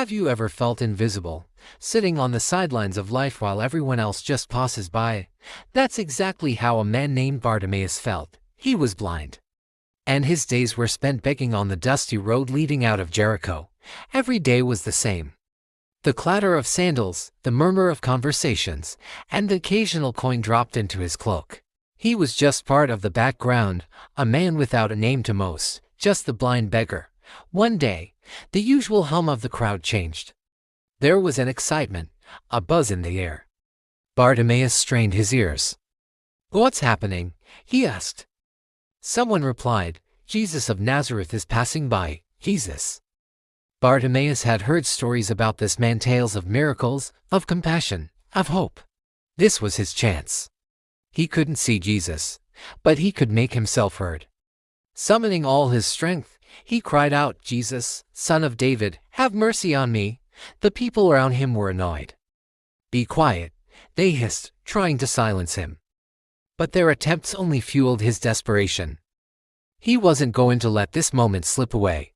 Have you ever felt invisible, sitting on the sidelines of life while everyone else just passes by? That's exactly how a man named Bartimaeus felt. He was blind, and his days were spent begging on the dusty road leading out of Jericho. Every day was the same. The clatter of sandals, the murmur of conversations, and the occasional coin dropped into his cloak. He was just part of the background, a man without a name to most, just the blind beggar. One day, the usual hum of the crowd changed. There was an excitement, a buzz in the air. Bartimaeus strained his ears. "What's happening?" he asked. Someone replied, "Jesus of Nazareth is passing by." Jesus. Bartimaeus had heard stories about this man, tales of miracles, of compassion, of hope. This was his chance. He couldn't see Jesus, but he could make himself heard. Summoning all his strength, he cried out, "Jesus, Son of David, have mercy on me." The people around him were annoyed. "Be quiet," they hissed, trying to silence him. But their attempts only fueled his desperation. He wasn't going to let this moment slip away.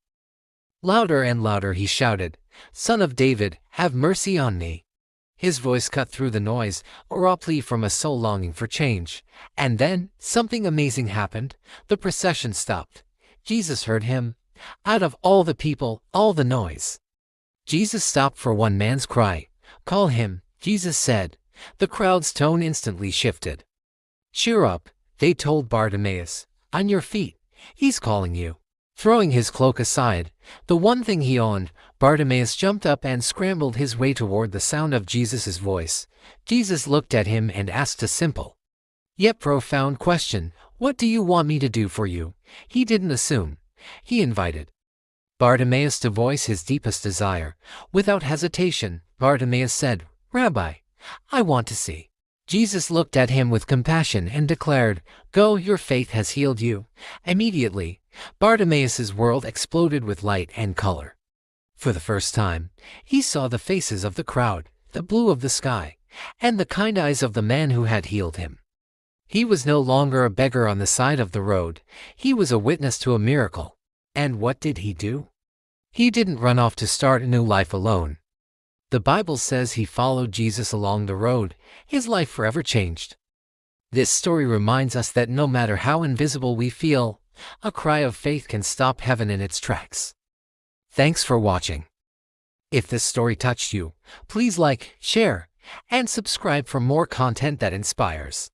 Louder and louder he shouted, "Son of David, have mercy on me." His voice cut through the noise, or a plea from a soul longing for change. And then, something amazing happened. The procession stopped. Jesus heard him. Out of all the people, all the noise, Jesus stopped for one man's cry. "Call him," Jesus said. The crowd's tone instantly shifted. "Cheer up," they told Bartimaeus. "On your feet. He's calling you." Throwing his cloak aside, the one thing he owned, Bartimaeus jumped up and scrambled his way toward the sound of Jesus' voice. Jesus looked at him and asked a simple, yet profound question, "What do you want me to do for you?" He didn't assume. He invited Bartimaeus to voice his deepest desire. Without hesitation, Bartimaeus said, "Rabbi, I want to see." Jesus looked at him with compassion and declared, "Go, your faith has healed you." Immediately, Bartimaeus' world exploded with light and color. For the first time, he saw the faces of the crowd, the blue of the sky, and the kind eyes of the man who had healed him. He was no longer a beggar on the side of the road. He was a witness to a miracle. And what did he do? He didn't run off to start a new life alone. The Bible says he followed Jesus along the road. His life forever changed. This story reminds us that no matter how invisible we feel, a cry of faith can stop heaven in its tracks. Thanks for watching. If this story touched you, please like, share, and subscribe for more content that inspires.